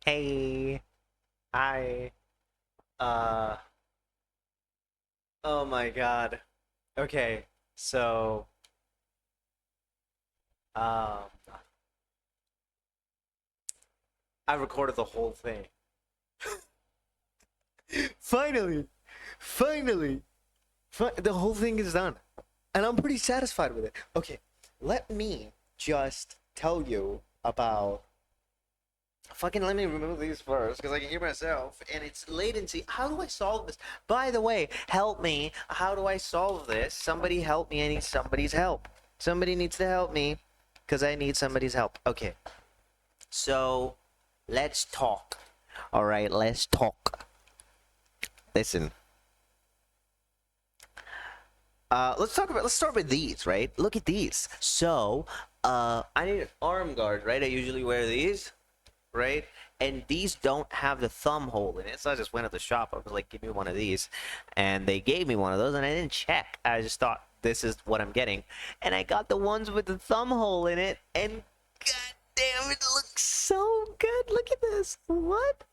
Hey, hi. Uh, oh my God. Okay, so, um, I recorded the whole thing. Finally, finally, the whole thing is done, and I'm pretty satisfied with it. Okay, let me just tell you about. Fucking let me remove these first because I can hear myself and it's latency. How do I solve this? By the way, help me. How do I solve this? Somebody help me. I need somebody's help. Somebody needs to help me because I need somebody's help. Okay, so let's talk. All right, let's talk. Listen. Let's start with these, right? Look at these. So, I need an arm guard, right? I usually wear these, right? And these don't have the thumb hole in it. So I just went to the shop. I was like, give me one of these. And they gave me one of those, and I didn't check. I just thought, this is what I'm getting. And I got the ones with the thumb hole in it, and god damn, it looks so good. Look at this. What?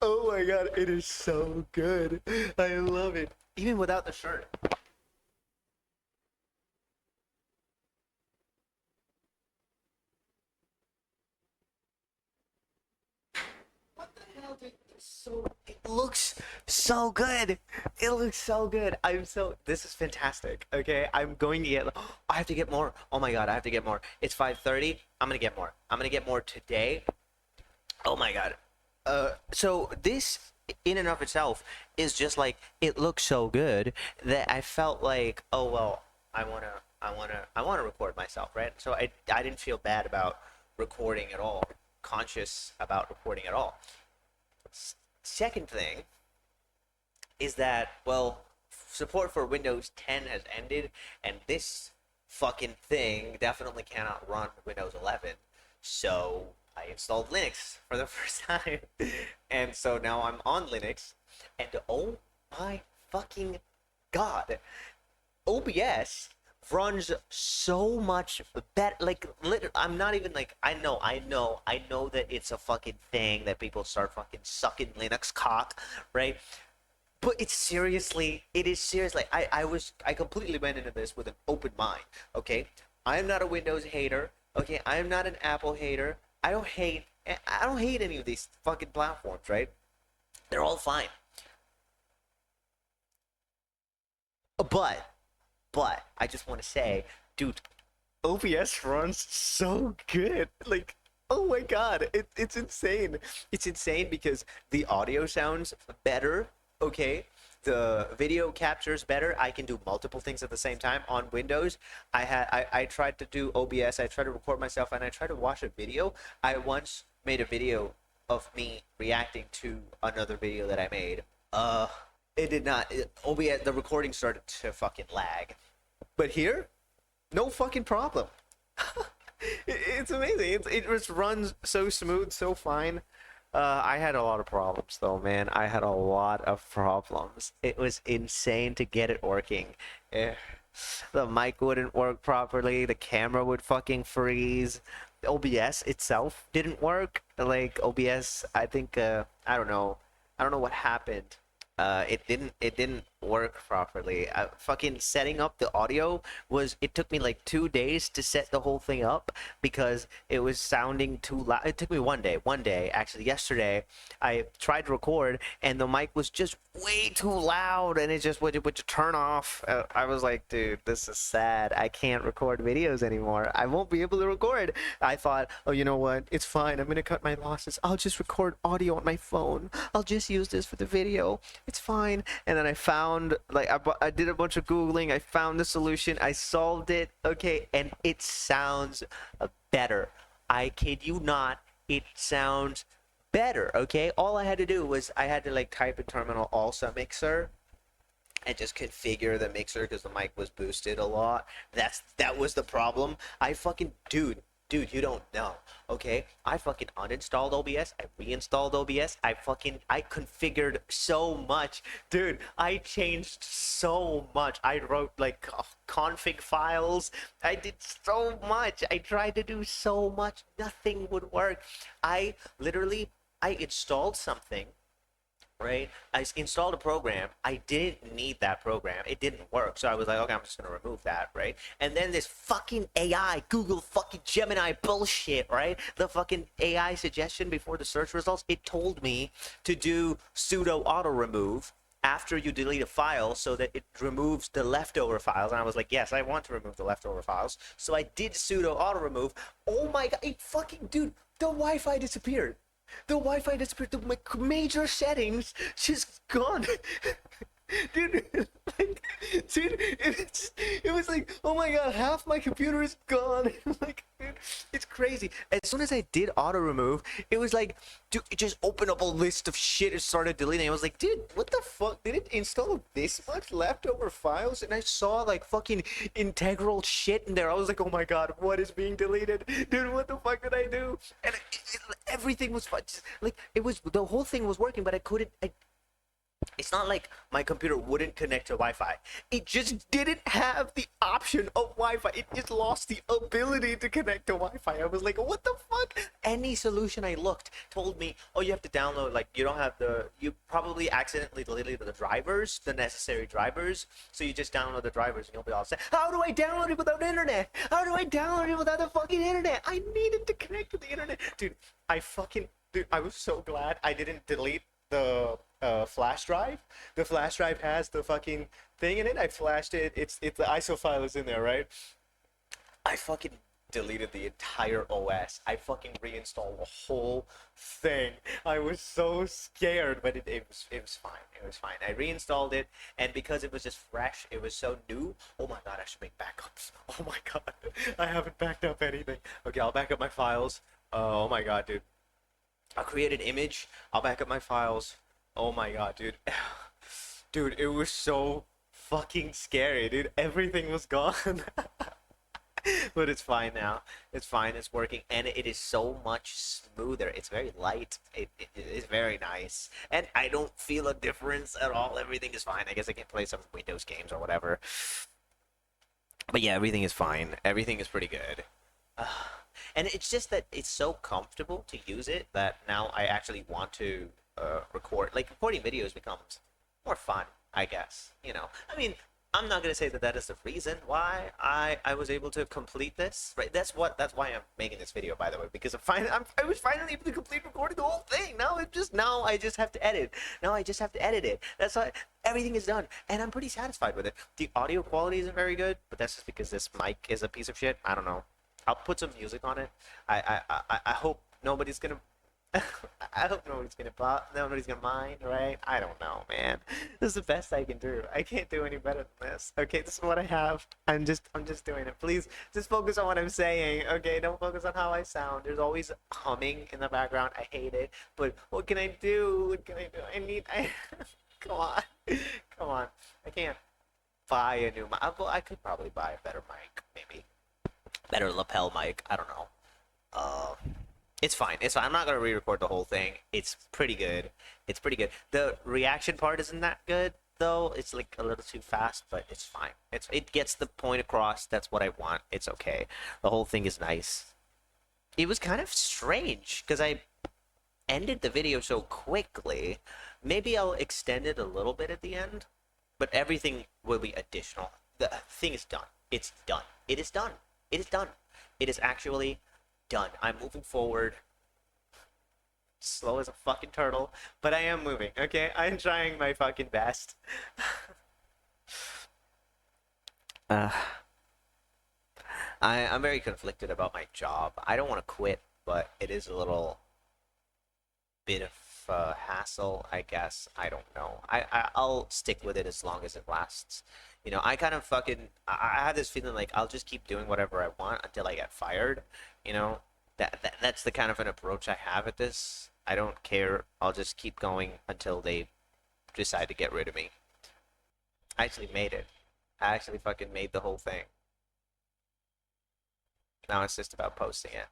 Oh my god, it is so good. I love it. Even without the shirt. What the hell, dude? It looks so good. It looks so good. This is fantastic. Okay, I'm going to get. I have to get more. Oh my god, I have to get more. It's 5:30. I'm gonna get more. I'm gonna get more today. Oh my god. So this in and of itself is just like it looks so good that I felt like, oh well, I wanna record myself, right? So I didn't feel bad about recording at all, conscious about recording at all. Second thing is that, well, support for Windows 10 has ended, and this fucking thing definitely cannot run Windows 11. So I installed Linux for the first time, and so now I'm on Linux, and oh my fucking god, OBS runs so much better. Like, I'm not even like, I know that it's a fucking thing that people start fucking sucking Linux cock, right? But it is seriously. I completely went into this with an open mind. Okay, I am not a Windows hater. Okay, I am not an Apple hater. I don't hate any of these fucking platforms, right? They're all fine. But I just want to say, dude, OBS runs so good. Like, oh my god, it's insane. It's insane because the audio sounds better. Okay, the video captures better. I can do multiple things at the same time on Windows. I tried to do OBS. I tried to record myself and I tried to watch a video. I once made a video of me reacting to another video that I made. Uh, it did not. OBS, the recording started to fucking lag. But here, no fucking problem. It's amazing. It just runs so smooth, so fine. I had a lot of problems though, man. I had a lot of problems. It was insane to get it working. Eh, the mic wouldn't work properly. The camera would fucking freeze. OBS itself didn't work. Like OBS, I think I don't know. I don't know what happened. It didn't work properly. Fucking setting up the audio was it took me like 2 days to set the whole thing up because it was sounding too loud. It took me one day actually. Yesterday I tried to record and the mic was just way too loud and it just would turn off. I was like, dude, this is sad. I can't record videos anymore. I won't be able to record. I thought, oh, you know what, it's fine, I'm gonna cut my losses, I'll just record audio on my phone, I'll just use this for the video, it's fine. And then I found, like, I did a bunch of Googling, I found the solution, I solved it, okay, and it sounds better. I kid you not, it sounds better, okay? All I had to do was I had to like type in terminal also mixer and just configure the mixer because the mic was boosted a lot. That was the problem. I fucking dude. Dude, you don't know. Okay, I fucking uninstalled OBS. I reinstalled OBS. I configured so much, dude. I changed so much. I wrote like config files. I did so much. I tried to do so much. Nothing would work. I literally I installed something, right? I installed a program. I didn't need that program. It didn't work. So I was like, okay, I'm just gonna remove that, right? And then this fucking AI, Google fucking Gemini bullshit, right? The fucking AI suggestion before the search results, it told me to do sudo auto remove after you delete a file so that it removes the leftover files. And I was like, yes, I want to remove the leftover files. So I did sudo auto remove. Oh my god, it fucking, dude, the Wi-Fi disappeared. The Wi-Fi disappeared. My major settings just gone. Dude, like, dude, it was like, oh my god, half my computer is gone. Like, dude, it's crazy. As soon as I did auto remove, it was like, dude, it just opened up a list of shit and started deleting. I was like, dude, what the fuck? Did it install this much leftover files? And I saw like fucking integral shit in there. I was like, oh my god, what is being deleted? Dude, what the fuck did I do? And everything was fine. Like, it was, the whole thing was working, but I couldn't. It's not like my computer wouldn't connect to Wi-Fi. It just didn't have the option of Wi-Fi. It just lost the ability to connect to Wi-Fi. I was like, what the fuck? Any solution I looked told me, oh, you have to download, like, you don't have you probably accidentally deleted the drivers, the necessary drivers. So you just download the drivers and you'll be all set. How do I download it without internet? How do I download it without the fucking internet? I needed to connect to the internet. Dude, I was so glad I didn't delete the flash drive. The flash drive has the fucking thing in it. I flashed it. It's the ISO file is in there, right? I fucking deleted the entire OS. I fucking reinstalled the whole thing. I was so scared, but it was fine. It was fine. I reinstalled it, and because it was just fresh, it was so new. Oh my god, I should make backups. Oh my god, I haven't backed up anything. Okay, I'll back up my files. Oh my god, dude. I'll create an image. I'll back up my files. Oh my god, dude. Dude, it was so fucking scary, dude. Everything was gone. But it's fine now. It's fine. It's working. And it is so much smoother. It's very light. It is very nice. And I don't feel a difference at all. Everything is fine. I guess I can play some Windows games or whatever. But yeah, everything is fine. Everything is pretty good. And it's just that it's so comfortable to use it that now I actually want to record. Like, recording videos becomes more fun, I guess. I mean, I'm not gonna say that that is the reason why I was able to complete this. Right? That's why I'm making this video, by the way, because I was finally able to complete recording the whole thing. Now I just have to edit. Now I just have to edit it. That's why everything is done, and I'm pretty satisfied with it. The audio quality isn't very good, but that's just because this mic is a piece of shit. I don't know. I'll put some music on it. I hope nobody's gonna. I hope nobody's gonna mind, right? I don't know, man. This is the best I can do. I can't do any better than this. Okay, this is what I have. I'm just doing it. Please, just focus on what I'm saying. Okay, don't focus on how I sound. There's always humming in the background. I hate it. But what can I do? What can I do? Come on, come on. I can't buy a new mic. Well, I could probably buy a better mic, maybe. Better lapel mic. I don't know. Uh, it's fine. It's fine. I'm not gonna re-record the whole thing. It's pretty good. It's pretty good. The reaction part isn't that good though. It's like a little too fast, but it's fine. It gets the point across. That's what I want. It's okay. The whole thing is nice. It was kind of strange because I ended the video so quickly. Maybe I'll extend it a little bit at the end, but everything will be additional. The thing is done. It's done. It is done. It is done. It is actually done. I'm moving forward. Slow as a fucking turtle, but I am moving, okay? I'm trying my fucking best. uh, I'm very conflicted about my job. I don't want to quit, but it is a little bit of hassle, I guess. I don't know. I'll stick with it as long as it lasts. I kind of I have this feeling like I'll just keep doing whatever I want until I get fired. You know, that's the kind of an approach I have at this. I don't care. I'll just keep going until they decide to get rid of me. I actually made it. I actually fucking made the whole thing. Now it's just about posting it.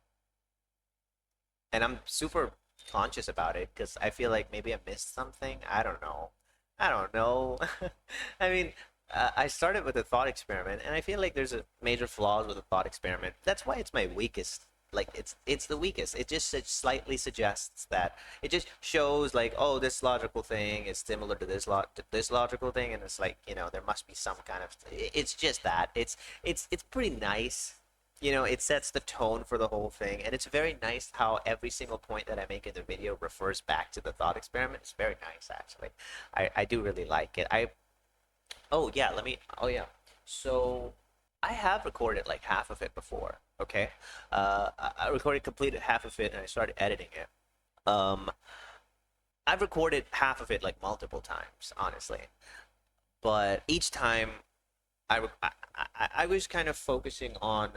And I'm super conscious about it because I feel like maybe I missed something. I don't know. I don't know. I mean, I started with a thought experiment, and I feel like there's a major flaws with a thought experiment. That's why it's my weakest. Like it's the weakest. It just slightly suggests that it just shows like, oh, this logical thing is similar to this logical thing, and it's like, there must be some kind of. It's just that. It's pretty nice. It sets the tone for the whole thing, and it's very nice how every single point that I make in the video refers back to the thought experiment. It's very nice, actually. I do really like it. Oh yeah, oh yeah. So I have recorded like half of it before. Okay, I recorded completed half of it, and I started editing it. Um, I've recorded half of it like multiple times, honestly, but each time I was kind of focusing on.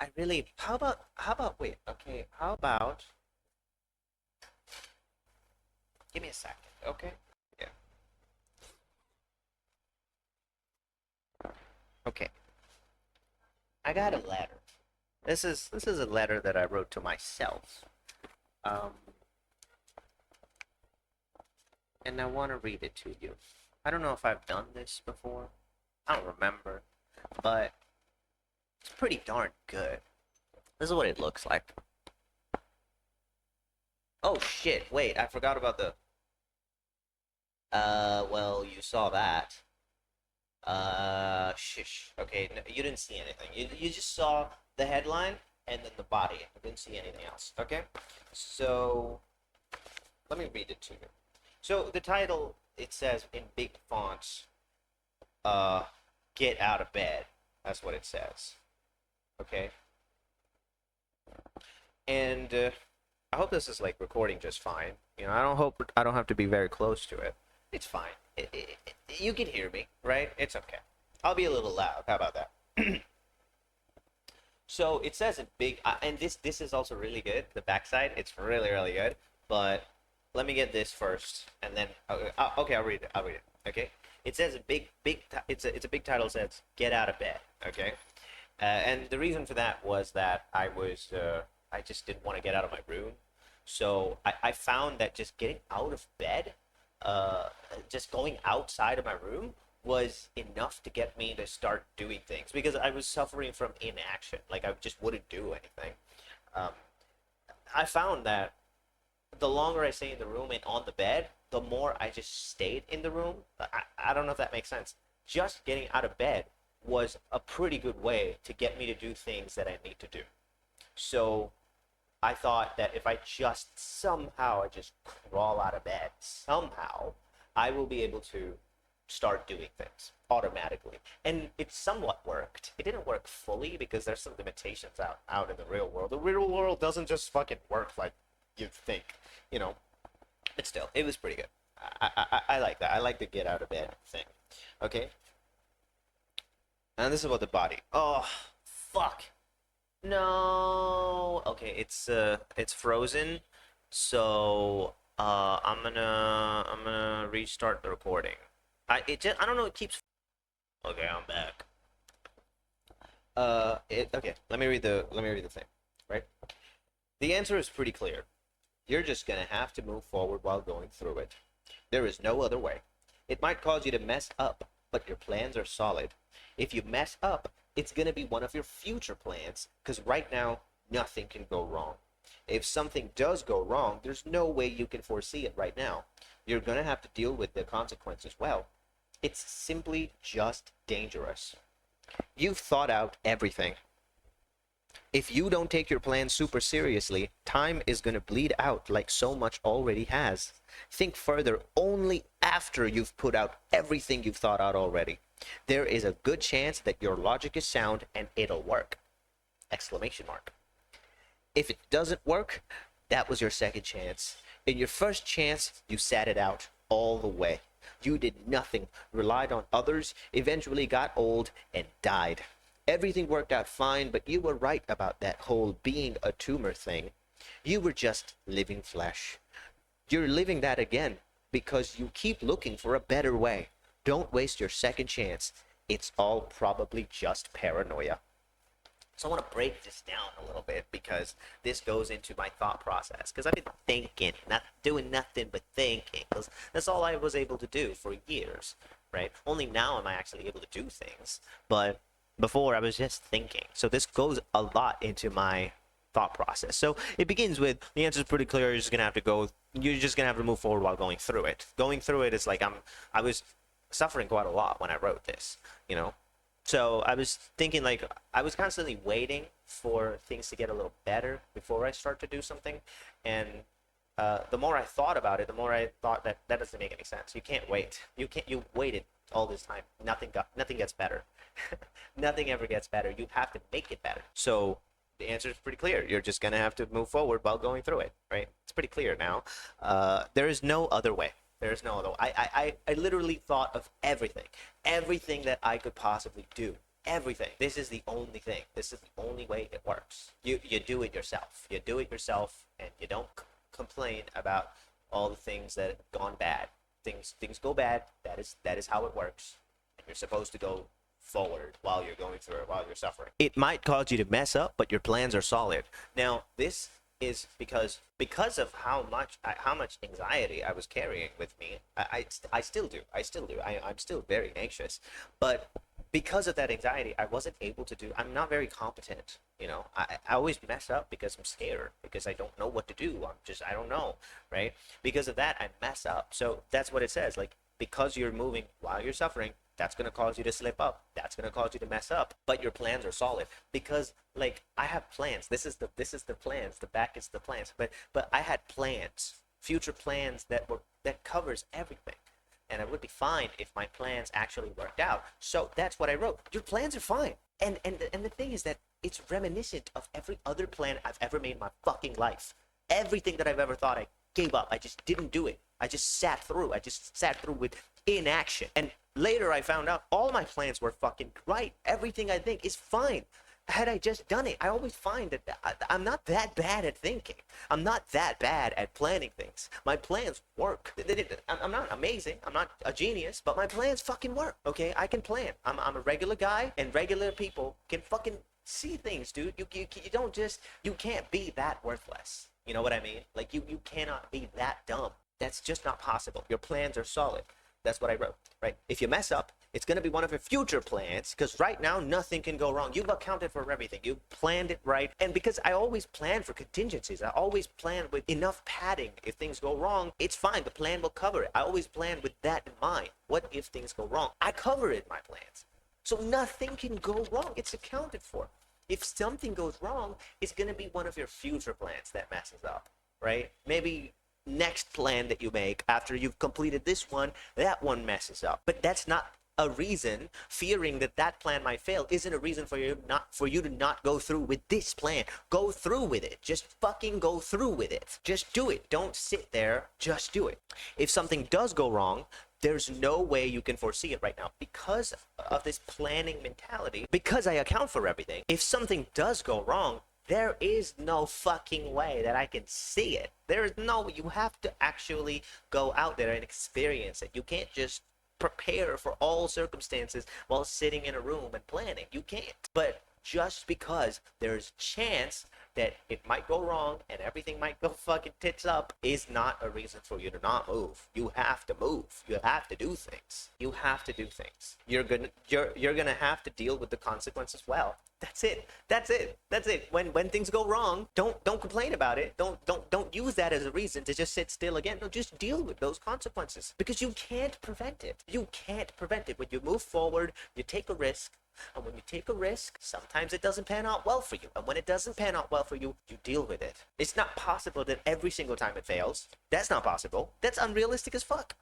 I really. How about wait? Okay, how about give me a second? Okay. Yeah. Okay. I got a letter. This is a letter that I wrote to myself. Um, and I want to read it to you. I don't know if I've done this before. I don't remember, but it's pretty darn good. This is what it looks like. Oh shit! Wait, I forgot about the. Well, you saw that. Shish. Okay, no, you didn't see anything. You just saw the headline and then the body. You didn't see anything else. Okay, so let me read it to you. So the title, it says in big fonts, uh, "Get out of bed." That's what it says. Okay, and I hope this is like recording just fine. I don't have to be very close to it. It's fine. You can hear me, right? It's okay. I'll be a little loud. How about that? So it says in big, and this is also really good. The backside, it's really really good. But let me get this first, and then okay, I'll read it. I'll read it. Okay. It says a it's a big title, says "Get out of bed." Okay. And the reason for that was that I just didn't want to get out of my room. So I found that just getting out of bed, uh, just going outside of my room was enough to get me to start doing things because I was suffering from inaction. Like I just wouldn't do anything. Um, I found that the longer I stay in the room and on the bed, the more I just stayed in the room. I don't know if that makes sense. Just getting out of bed was a pretty good way to get me to do things that I need to do. So I thought that if I just somehow I just crawl out of bed, somehow I will be able to start doing things automatically. And it somewhat worked. It didn't work fully because there's some limitations out in the real world. The real world doesn't just fucking work like you think, you know. But still, it was pretty good. I like that. I like the get out of bed thing. Okay. And this is about the body. Oh, fuck. No. Okay, it's frozen. So I'm gonna restart the recording. I don't know, it keeps. Okay, I'm back. Okay, let me read the thing, right? The answer is pretty clear. You're just gonna have to move forward while going through it. There is no other way. It might cause you to mess up, but your plans are solid. If you mess up, it's gonna be one of your future plans, because right now, nothing can go wrong. If something does go wrong, there's no way you can foresee it right now. You're gonna have to deal with the consequences well. It's simply just dangerous. You've thought out everything. If you don't take your plan super seriously, time is going to bleed out like so much already has. Think further only after you've put out everything you've thought out already. There is a good chance that your logic is sound and it'll work. Exclamation mark. If it doesn't work, that was your second chance. In your first chance, you sat it out all the way. You did nothing, relied on others, eventually got old, and died. Everything worked out fine, but you were right about that whole being a tumor thing. You were just living flesh. You're living that again because you keep looking for a better way. Don't waste your second chance. It's all probably just paranoia. So I want to break this down a little bit because this goes into my thought process. Because I've been thinking, not doing nothing but thinking. Because that's all I was able to do for years, right? Only now am I actually able to do things. But before I was just thinking. So this goes a lot into my thought process. So it begins with the answer is pretty clear. You're just gonna have to go. You're just gonna have to move forward while going through it. Going through it is like I was suffering quite a lot when I wrote this. You know, so I was thinking like I was constantly waiting for things to get a little better before I start to do something, and the more I thought about it, the more I thought that that doesn't make any sense. You can't wait. You waited all this time. Nothing gets better. Nothing ever gets better. You have to make it better. So the answer is pretty clear. You're just gonna have to move forward while going through it, right? It's pretty clear now. There is no other way. There is no other way. I literally thought of everything that I could possibly do. Everything. This is the only thing. This is the only way it works. You do it yourself. You do it yourself, and you don't complain about all the things that have gone bad. Things go bad. That is how it works. And you're supposed to go forward while you're going through it, while you're suffering. It might cause you to mess up, but your plans are solid. Now, this is because of how much anxiety I was carrying with me. I still do. I'm still very anxious, but because of that anxiety, I wasn't able to do. I'm not very competent. You know, I always mess up because I'm scared, because I don't know what to do. I don't know, right? Because of that, I mess up. So that's what it says. Like, because you're moving while you're suffering, that's going to cause you to slip up. That's going to cause you to mess up. But your plans are solid, because like I have plans. This is the plans. The back is the plans. But I had plans, future plans that covers everything. And I would be fine if my plans actually worked out. So that's what I wrote. Your plans are fine. And the thing is that it's reminiscent of every other plan I've ever made in my fucking life. Everything that I've ever thought, I gave up. I just didn't do it. I just sat through with inaction. And later I found out all my plans were fucking right. Everything I think is fine. Had I just done it, I always find that I'm not that bad at thinking. I'm not that bad at planning things. My plans work. I'm not amazing. I'm not a genius, but my plans fucking work. Okay, I can plan. I'm a regular guy, and regular people can fucking see things, dude. You don't just, you can't be that worthless. You know what I mean? Like, you cannot be that dumb. That's just not possible. Your plans are solid. That's what I wrote, right? If you mess up, it's going to be one of your future plans, because right now nothing can go wrong. You've accounted for everything. You planned it right. And because I always plan for contingencies, I always plan with enough padding. If things go wrong, it's fine. The plan will cover it. I always plan with that in mind. What if things go wrong? I cover it in my plans. So nothing can go wrong. It's accounted for. If something goes wrong, it's going to be one of your future plans that messes up, right? Maybe next plan that you make after you've completed this one, that one messes up. But that's not a reason. Fearing that plan might fail isn't a reason for you to not go through with this plan. Go through with it. Just fucking go through with it. Just do it. Don't sit there. Just do it. If something does go wrong, there's no way you can foresee it right now because of this planning mentality. Because I account for everything. If something does go wrong, there is no fucking way that I can see it. There is no, you have to actually go out there and experience it. You can't just prepare for all circumstances while sitting in a room and planning. You can't. But just because there's a chance that it might go wrong and everything might go fucking tits up is not a reason for you to not move. You have to move. You have to do things. You have to do things. You're gonna have to deal with the consequences well. That's it. When things go wrong, don't complain about it. Don't use that as a reason to just sit still again. No, just deal with those consequences, because you can't prevent it. You can't prevent it. When you move forward, you take a risk. And when you take a risk, sometimes it doesn't pan out well for you. And when it doesn't pan out well for you, you deal with it. It's not possible that every single time it fails. That's not possible. That's unrealistic as fuck.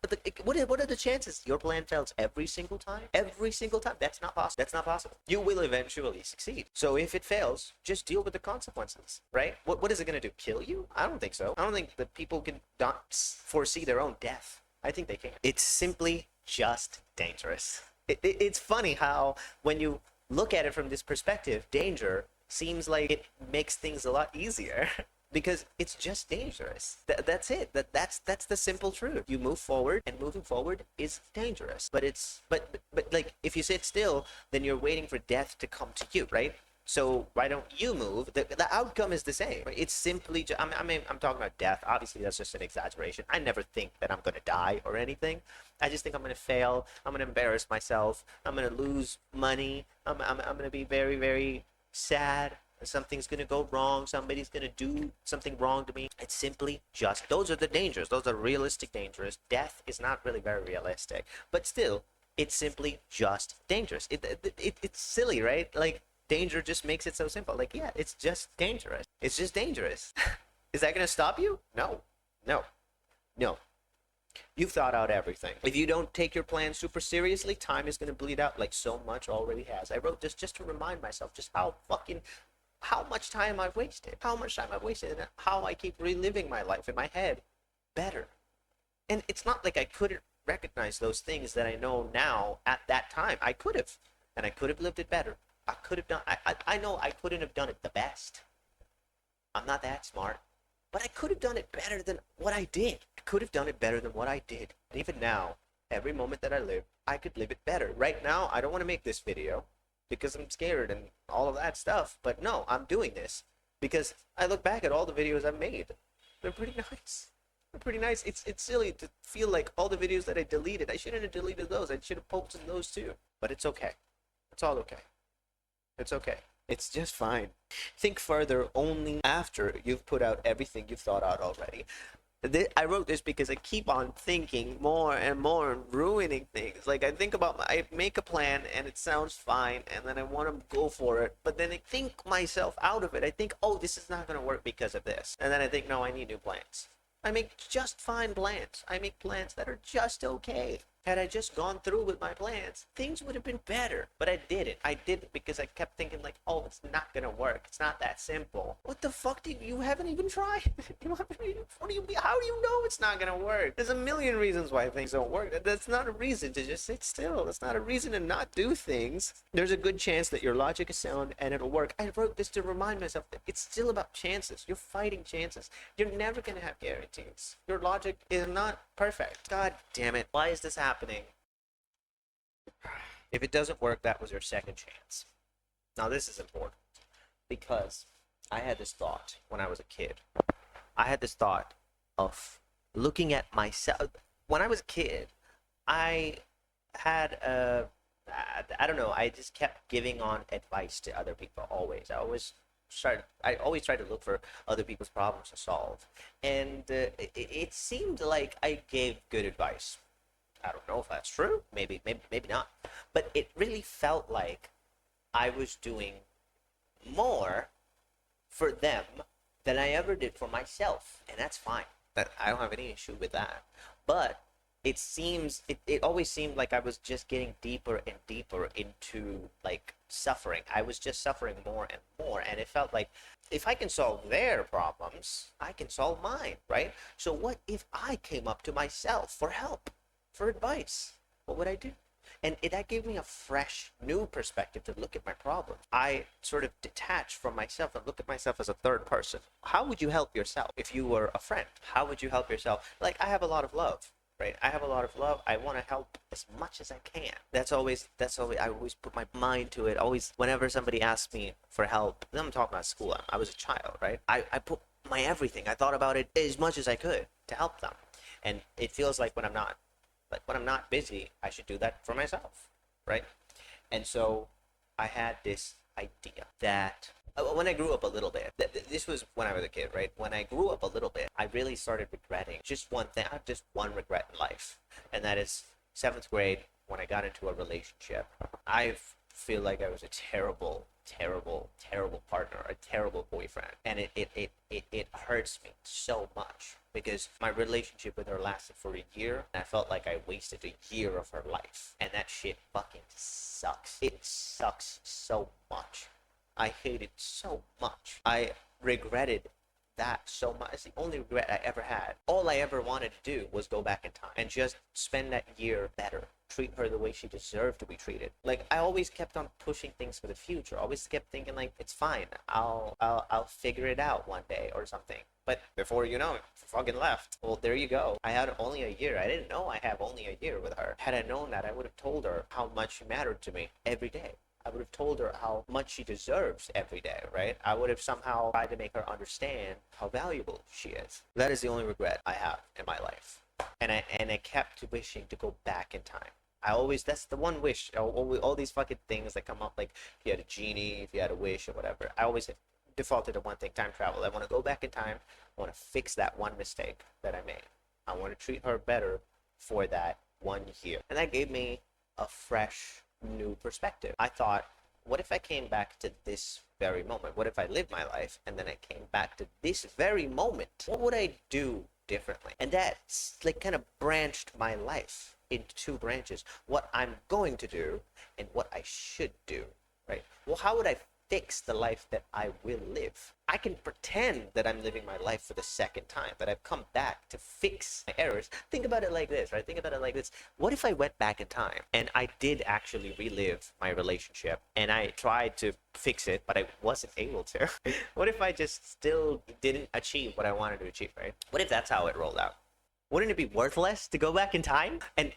What are the chances your plan fails every single time? Every single time? That's not possible. That's not possible. You will eventually succeed. So if it fails, just deal with the consequences, right? What is it going to do? Kill you? I don't think so. I don't think that people can not foresee their own death. I think they can. It's simply just dangerous. It's funny how when you look at it from this perspective, danger seems like it makes things a lot easier because it's just dangerous. That's it. That's the simple truth. You move forward, and moving forward is dangerous. But like if you sit still, then you're waiting for death to come to you, right? So why don't you move? The outcome is the same. It's simply, I'm talking about death. Obviously, that's just an exaggeration. I never think that I'm going to die or anything. I just think I'm going to fail. I'm going to embarrass myself. I'm going to lose money. I'm going to be very, very sad. Something's going to go wrong. Somebody's going to do something wrong to me. It's simply just, those are the dangers. Those are realistic dangers. Death is not really very realistic. But still, it's simply just dangerous. It's silly, right? Like, danger just makes it so simple. Like, yeah, it's just dangerous. It's just dangerous. Is that going to stop you? No. No. No. You've thought out everything. If you don't take your plan super seriously, time is going to bleed out like so much already has. I wrote this just to remind myself just how much time I've wasted. How much time I've wasted and how I keep reliving my life in my head better. And it's not like I couldn't recognize those things that I know now at that time. I could have. And I could have lived it better. I could have done, I know I couldn't have done it the best. I'm not that smart. But I could have done it better than what I did. I could have done it better than what I did. And even now, every moment that I live, I could live it better. Right now, I don't want to make this video because I'm scared and all of that stuff. But no, I'm doing this because I look back at all the videos I've made. They're pretty nice. They're pretty nice. It's silly to feel like all the videos that I deleted, I shouldn't have deleted those. I should have posted those too. But it's okay. It's all okay. It's okay. It's just fine. Think further only after you've put out everything you've thought out already. I wrote this because I keep on thinking more and more and ruining things. Like, I make a plan and it sounds fine and then I want to go for it, but then I think myself out of it. I think, oh, this is not going to work because of this. And then I think, no, I need new plans. I make just fine plans. I make plans that are just okay. Had I just gone through with my plans, things would have been better. But I didn't. I didn't because I kept thinking like, oh, it's not gonna work. It's not that simple. What the fuck you haven't even tried? How do you know it's not gonna work? There's a million reasons why things don't work. That's not a reason to just sit still. That's not a reason to not do things. There's a good chance that your logic is sound and it'll work. I wrote this to remind myself that it's still about chances. You're fighting chances. You're never gonna have guarantees. Your logic is not perfect. God damn it. Why is this happening? If it doesn't work, that was your second chance. Now this is important because I had this thought when I was a kid. I had this thought of looking at myself. When I was a kid, I had I don't know, I just kept giving on advice to other people always. I always tried to look for other people's problems to solve. And it seemed like I gave good advice. I don't know if that's true. Maybe not. But it really felt like I was doing more for them than I ever did for myself. And that's fine. I don't have any issue with that. But it always seemed like I was just getting deeper and deeper into like suffering. I was just suffering more and more. And it felt like if I can solve their problems, I can solve mine, right? So what if I came up to myself for help? For advice, what would I do? And that gave me a fresh, new perspective to look at my problem. I sort of detached from myself and look at myself as a third person. How would you help yourself if you were a friend? How would you help yourself? Like, I have a lot of love, right? I have a lot of love. I want to help as much as I can. That's always, I always put my mind to it. Always, whenever somebody asks me for help, I'm talking about school. I was a child, right? I put my everything. I thought about it as much as I could to help them. And it feels like when I'm not busy, I should do that for myself, right? And so I had this idea that when I grew up a little bit, this was when I was a kid, right? When I grew up a little bit, I really started regretting just one thing. I have just one regret in life, and that is 7th grade when I got into a relationship. I feel like I was a terrible partner, a terrible boyfriend, and it hurts me so much because my relationship with her lasted for a year and I felt like I wasted a year of her life, and that shit fucking sucks. It sucks so much. I hate it so much. I regretted that so much. It's the only regret I ever had. All I ever wanted to do was go back in time and just spend that year better, treat her the way she deserved to be treated. Like, I always kept on pushing things for the future. Always kept thinking like, it's fine. I'll figure it out one day or something. But before you know it, fucking left. Well, there you go. I had only a year. I didn't know I have only a year with her. Had I known that, I would have told her how much she mattered to me every day. I would have told her how much she deserves every day, right? I would have somehow tried to make her understand how valuable she is. That is the only regret I have in my life. And I kept wishing to go back in time. I always, that's the one wish. All these fucking things that come up, like if you had a genie, if you had a wish or whatever, I always defaulted to one thing: time travel. I want to go back in time. I want to fix that one mistake that I made. I want to treat her better for that 1 year. And that gave me a fresh, new perspective. I thought, what if I came back to this very moment? What if I lived my life and then I came back to this very moment? What would I do differently? And that's like kind of branched my life into two branches: what I'm going to do and what I should do, right? Well, how would I fix the life that I will live? I can pretend that I'm living my life for the second time, that I've come back to fix my errors. Think about it like this, right? Think about it like this. What if I went back in time and I did actually relive my relationship and I tried to fix it, but I wasn't able to? What if I just still didn't achieve what I wanted to achieve, right? What if that's how it rolled out? Wouldn't it be worthless to go back in time? And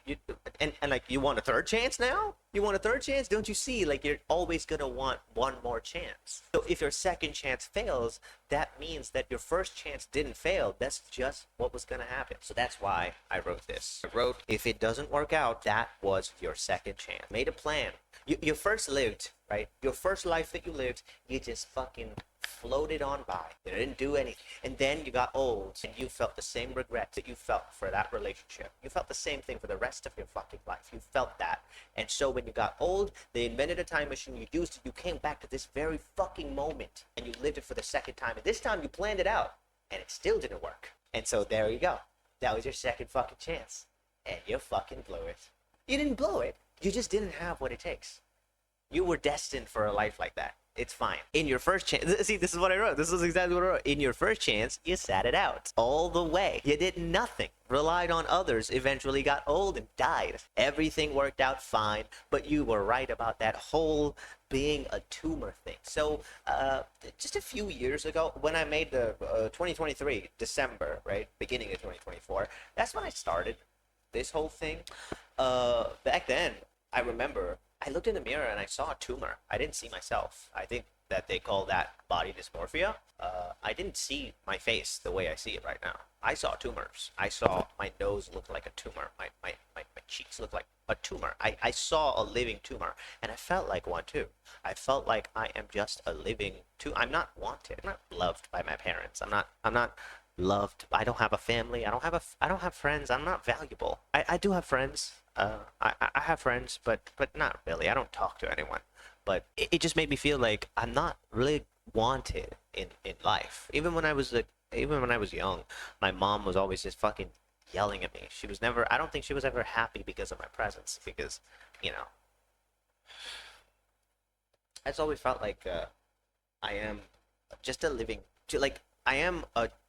like, you want a third chance now? You want a third chance? Don't you see, like, you're always gonna want one more chance. So if your second chance fails, that means that your first chance didn't fail. That's just what was gonna happen. So that's why I wrote this. I wrote, if it doesn't work out, that was your second chance. Made a plan. You first lived, right? Your first life that you lived, you just fucking floated on by. You didn't do anything. And then you got old and you felt the same regret that you felt for that relationship. You felt the same thing for the rest of your fucking life. You felt that. And so when you got old, they invented a time machine, you used it, you came back to this very fucking moment and you lived it for the second time. And this time you planned it out and it still didn't work. And so there you go. That was your second fucking chance. And you fucking blew it. You didn't blow it. You just didn't have what it takes. You were destined for a life like that. It's fine. In your first chance, see, this is what I wrote. This is exactly what I wrote. In your first chance, you sat it out all the way. You did nothing. Relied on others, eventually got old and died. Everything worked out fine, but you were right about that whole being a tumor thing. So just a few years ago, when I made the 2023, December, right, beginning of 2024, that's when I started this whole thing. Back then, I remember I looked in the mirror and I saw a tumor. I didn't see myself. I think that they call that body dysmorphia. I didn't see my face the way I see it right now. I saw tumors. I saw my nose look like a tumor. My cheeks look like a tumor. I saw a living tumor, and I felt like one too. I felt like I am just a living tumor. I'm not wanted. I'm not loved by my parents. I'm not loved. I don't have a family. I don't have friends. I'm not valuable. I do have friends. I have friends, but not really. I don't talk to anyone. But it just made me feel like I'm not really wanted in life. Even when I was young, my mom was always just fucking yelling at me. She was never. I don't think she was ever happy because of my presence. Because, you know, I just always felt like I am just a living. Like, I'm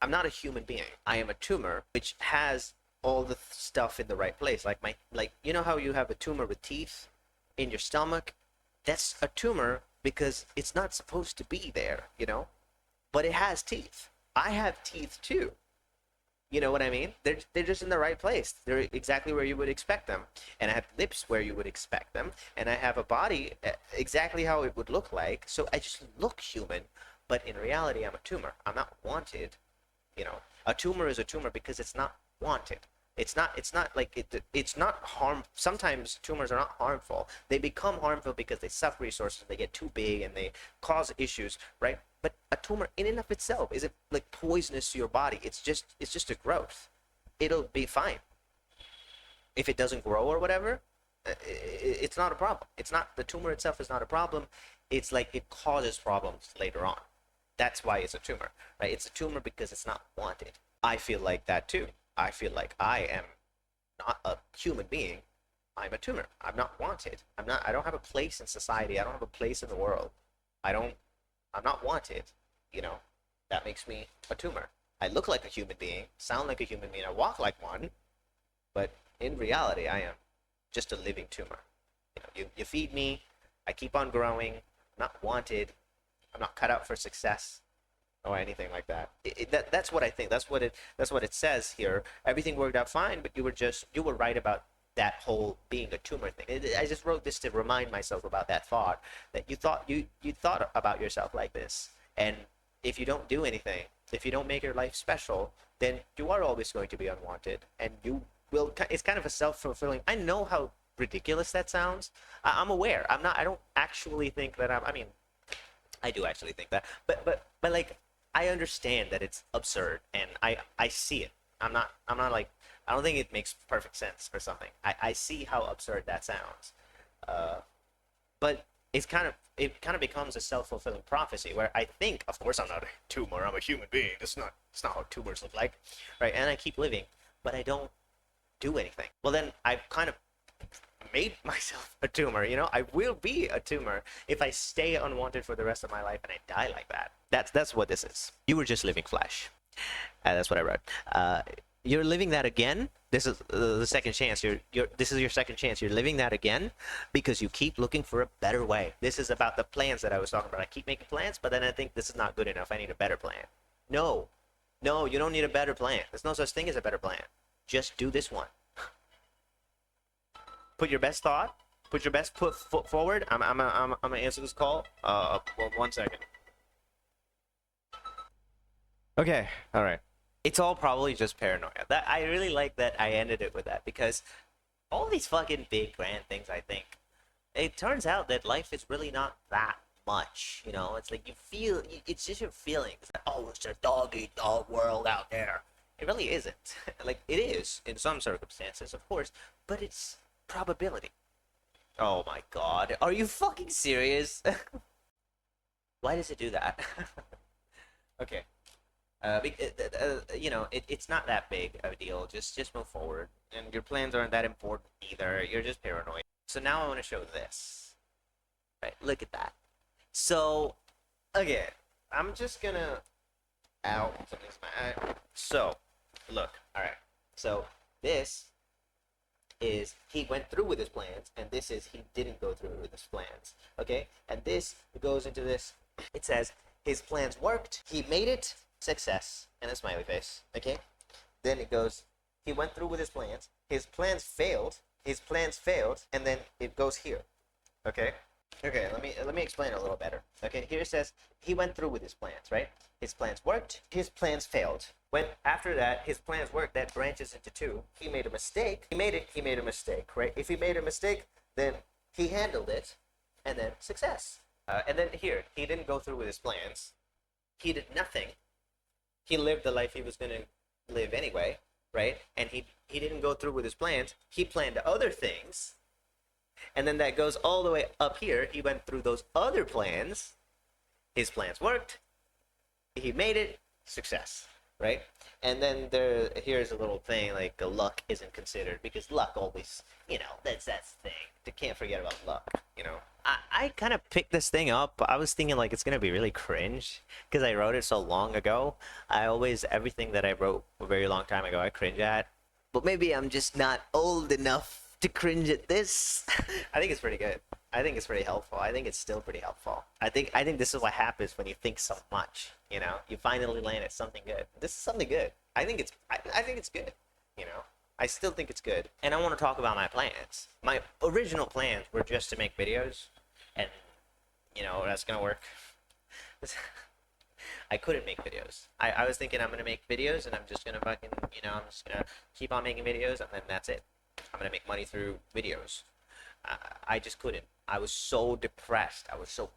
not a human being. I am a tumor which has all the stuff in the right place. Like you know how you have a tumor with teeth in your stomach? That's a tumor because it's not supposed to be there, you know? But it has teeth. I have teeth too. You know what I mean? They're just in the right place. They're exactly where you would expect them. And I have lips where you would expect them. And I have a body exactly how it would look like. So I just look human. But in reality, I'm a tumor. I'm not wanted. You know, a tumor is a tumor because it's not wanted. It's not like it's not harm. Sometimes tumors are not harmful. They become harmful because they suck resources, they get too big, and they cause issues, right? But a tumor in and of itself isn't like poisonous to your body. It's just a growth. It'll be fine. If it doesn't grow or whatever, it's not a problem. It's not, the tumor itself is not a problem. It's like it causes problems later on. That's why it's a tumor, right? It's a tumor because it's not wanted. I feel like that too. I feel like I am not a human being. I'm a tumor. I'm not wanted. I don't have a place in society. I don't have a place in the world. I'm not wanted. You know, that makes me a tumor. I look like a human being, sound like a human being, I walk like one, but in reality, I am just a living tumor. You know, you feed me, I keep on growing, I'm not wanted, I'm not cut out for success or anything like that. That's what I think. That's what it says here. Everything worked out fine, but you were right about that whole being a tumor thing. I just wrote this to remind myself about that thought, that you thought about yourself like this, and if you don't do anything, if you don't make your life special, then you are always going to be unwanted, and you will. It's kind of a self-fulfilling. I know how ridiculous that sounds. I'm aware. I'm not. I don't actually think that I'm. I mean, I do actually think that, but like I understand that it's absurd, and I see it. I'm not like I don't think it makes perfect sense or something. I see how absurd that sounds, uh, but it kind of becomes a self-fulfilling prophecy where I think, of course, I'm not a tumor. I'm a human being. That's not how tumors look like, right? And I keep living, but I don't do anything. Well, then I've kind of made myself a tumor. I will be a tumor if I stay unwanted for the rest of my life and I die like that. That's what this is. You were just living flesh. That's what I wrote. You're living that again. This is the second chance. This is your second chance. You're living that again because you keep looking for a better way. This is about the plans that I was talking about. I keep making plans, but then I think this is not good enough. I need a better plan. No, you don't need a better plan. There's no such thing as a better plan. Just do this one. Put your best thought. Put your best foot forward. I'm gonna answer this call. Well, 1 second. Okay. All right. It's all probably just paranoia. That I really like that I ended it with that, because all these fucking big grand things, I think, it turns out that life is really not that much. It's like you feel. It's just your feelings. Oh, it's a dog eat dog world out there. It really isn't. Like it is in some circumstances, of course, but it's probability. Oh my god. Are you fucking serious? Why does it do that? Okay. It's not that big of a deal. Just move forward. And your plans aren't that important either. You're just paranoid. So now I want to show this. Right, look at that. So, again, I'm just gonna... Ow, something's my eye. So, look, alright. So, this is he went through with his plans, and this is he didn't go through with his plans. Okay? And this goes into this. It says his plans worked, he made it, success, and a smiley face. Okay? Then it goes, he went through with his plans failed, and then it goes here. Okay? Okay, let me explain it a little better. Okay, here it says he went through with his plans, right? His plans worked, his plans failed. When after that his plans worked, that branches into two. He made a mistake. He made a mistake, right? If he made a mistake, then he handled it, and then success. And then here, he didn't go through with his plans. He did nothing. He lived the life he was gonna live anyway, right? And he didn't go through with his plans. He planned other things. And then that goes all the way up here. He went through those other plans. His plans worked. He made it. Success. Right? And then here's a little thing like luck isn't considered, because luck always, that's the thing. You can't forget about luck. I kind of picked this thing up. I was thinking like it's going to be really cringe because I wrote it so long ago. Everything that I wrote a very long time ago, I cringe at. But maybe I'm just not old enough to cringe at this. I think it's pretty good. I think it's pretty helpful. I think it's still pretty helpful. I think this is what happens when you think so much. You finally land at something good. This is something good. I think it's good. I still think it's good. And I want to talk about my plans. My original plans were just to make videos, and that's gonna work. I couldn't make videos. I was thinking I'm gonna make videos, and I'm just gonna fucking, I'm just gonna keep on making videos, and then that's it. I'm gonna make money through videos. I just couldn't. I was so depressed. I was so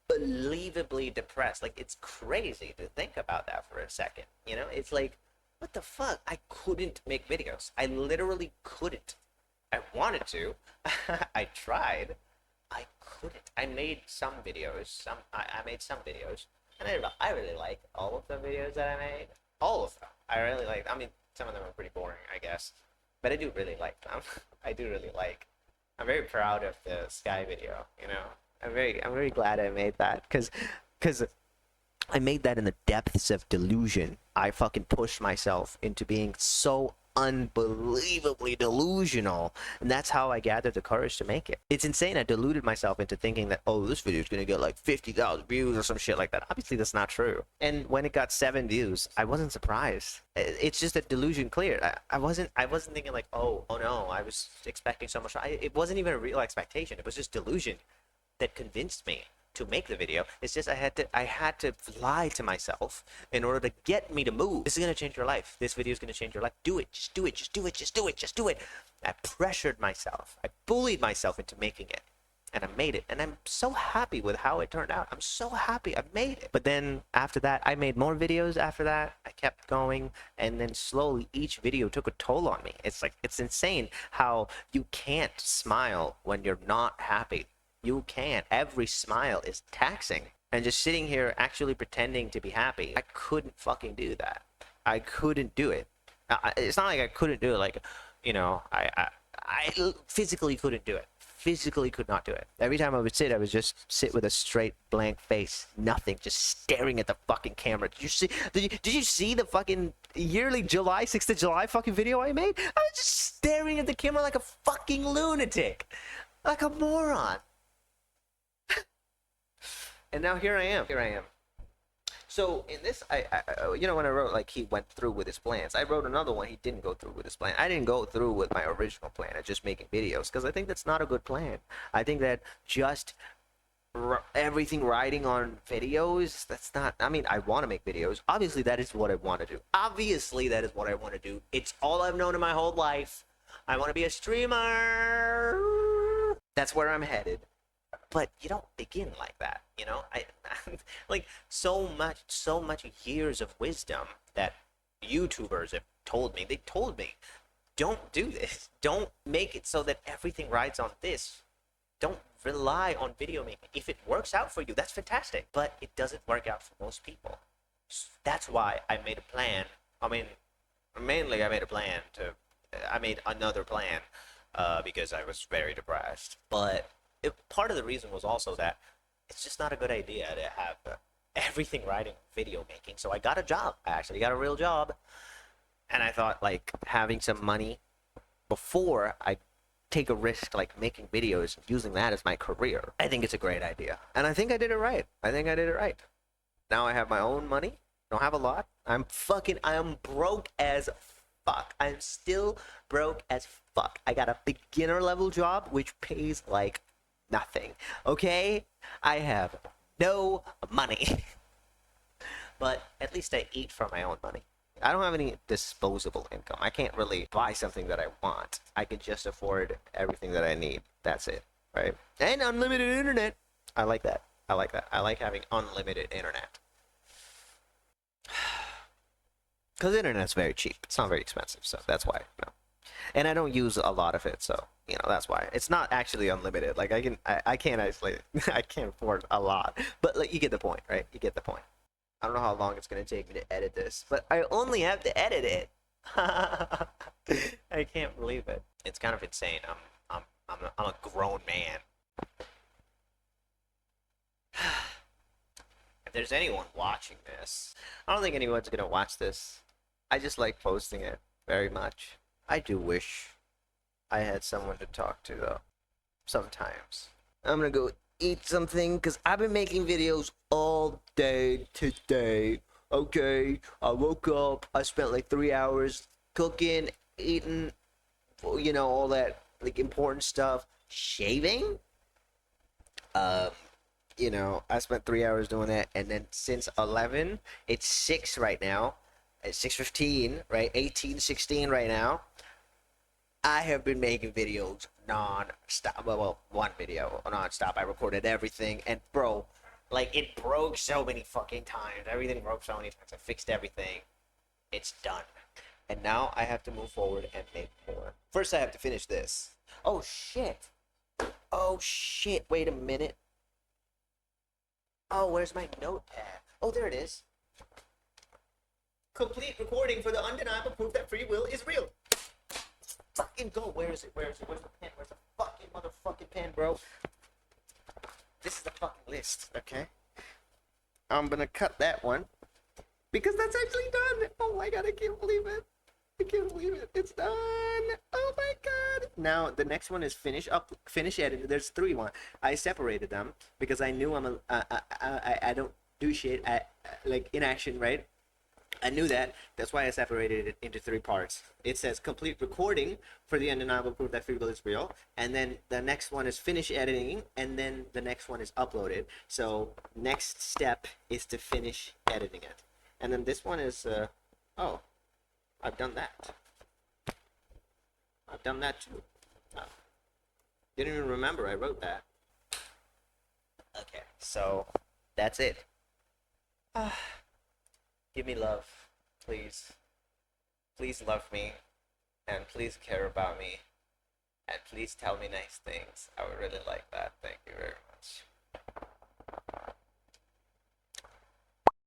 unbelievably depressed. Like, it's crazy to think about that for a second. It's like, what the fuck? I couldn't make videos. I literally couldn't. I wanted to. I tried. I couldn't. I made some videos. I made some videos. And I really like all of the videos that I made. All of them. I really like. I mean, some of them are pretty boring, I guess. But I do really like them. I do really like. I'm very proud of the Sky video, I'm very glad I made that, because I made that in the depths of delusion. I fucking pushed myself into being so unbelievably delusional. And that's how I gathered the courage to make it. It's insane. I deluded myself into thinking that, oh, this video is going to get like 50,000 views or some shit like that. Obviously, that's not true. And when it got 7 views, I wasn't surprised. It's just a delusion cleared. I wasn't thinking like, oh no, I was expecting so much. It wasn't even a real expectation. It was just delusion that convinced me to make the video. It's just I had to lie to myself in order to get me to move. This is gonna change your life. This video is gonna change your life. Do it. Just do it. Just do it. Just do it. Just do it. I pressured myself. I bullied myself into making it. And I made it. And I'm so happy with how it turned out. I'm so happy I made it. But then after that, I made more videos after that. I kept going. And then slowly each video took a toll on me. It's like, it's insane how you can't smile when you're not happy. You can't. Every smile is taxing. And just sitting here actually pretending to be happy, I couldn't fucking do that. I couldn't do it. It's not like I couldn't do it. Like, you know, I physically couldn't do it. Physically could not do it. Every time I would sit, I would just sit with a straight blank face, nothing, just staring at the fucking camera. Did you see the fucking yearly July 6th of July fucking video I made? I was just staring at the camera like a fucking lunatic, like a moron. And now here I am. So in this, you know, when I wrote like he went through with his plans, I wrote another one. He didn't go through with his plan. I didn't go through with my original plan of just making videos because I think that's not a good plan. I think that just everything riding on videos, that's not. I mean, I want to make videos. Obviously, that is what I want to do. Obviously, that is what I want to do. It's all I've known in my whole life. I want to be a streamer. That's where I'm headed. But you don't begin like that, you know. I like so much years of wisdom that YouTubers have told me. They told me, don't do this. Don't make it so that everything rides on this. Don't rely on video making. If it works out for you, that's fantastic. But it doesn't work out for most people. That's why I made a plan. I mean, mainly I made a plan to. I made another plan because I was very depressed. But part of the reason was also that it's just not a good idea to have everything riding video making. So I got a job. I actually got a real job. And I thought, like, having some money before I take a risk, like making videos, using that as my career, I think it's a great idea. And I think I did it right. Now I have my own money. Don't have a lot. I am broke as fuck. I'm still broke as fuck. I got a beginner level job, which pays like nothing. Okay? I have no money. But at least I eat from my own money. I don't have any disposable income. I can't really buy something that I want. I can just afford everything that I need. That's it, right? And unlimited internet. I like that. I like having unlimited internet. Because internet's very cheap. It's not very expensive, so that's why. No. And I don't use a lot of it, so you know that's why. It's not actually unlimited. Like I can't actually I can't afford a lot. But like you get the point, right? You get the point. I don't know how long it's gonna take me to edit this, but I only have to edit it. I can't believe it. It's kind of insane. I'm a grown man. If there's anyone watching this, I don't think anyone's gonna watch this. I just like posting it very much. I do wish I had someone to talk to though. Sometimes. I'm gonna go eat something because I've been making videos all day today. Okay, I woke up, I spent like 3 hours cooking, eating, you know, all that like important stuff, shaving. You know, I spent 3 hours doing that, and then since 11, it's 6 right now. It's 6:15, right? 18:16 right now. I have been making videos non-stop. Well, one video non-stop. I recorded everything, and bro, like it broke so many fucking times. Everything broke so many times. I fixed everything. It's done. And now I have to move forward and make more. First, I have to finish this. Oh shit. Oh shit. Wait a minute. Oh, where's my notepad? Oh, there it is. Complete recording for the undeniable proof that free will is real. Fucking go. Where is it? Where's the pen? Where's the fucking motherfucking pen, bro? This is the fucking list, okay? I'm gonna cut that one because that's actually done. Oh my god, I can't believe it. I can't believe it. It's done. Oh my god. Now the next one is finish edit. There's three. I separated them because I knew I don't do shit like in action, right? I knew that. That's why I separated it into three parts. It says complete recording for the undeniable proof that free will is real, and then the next one is finish editing, and then the next one is uploaded. So next step is to finish editing it, and then this one is oh, I've done that. I've done that too. Oh, didn't even remember I wrote that. Okay, so that's it. Give me love, please. Please love me, and please care about me, and please tell me nice things. I would really like that. Thank you very much.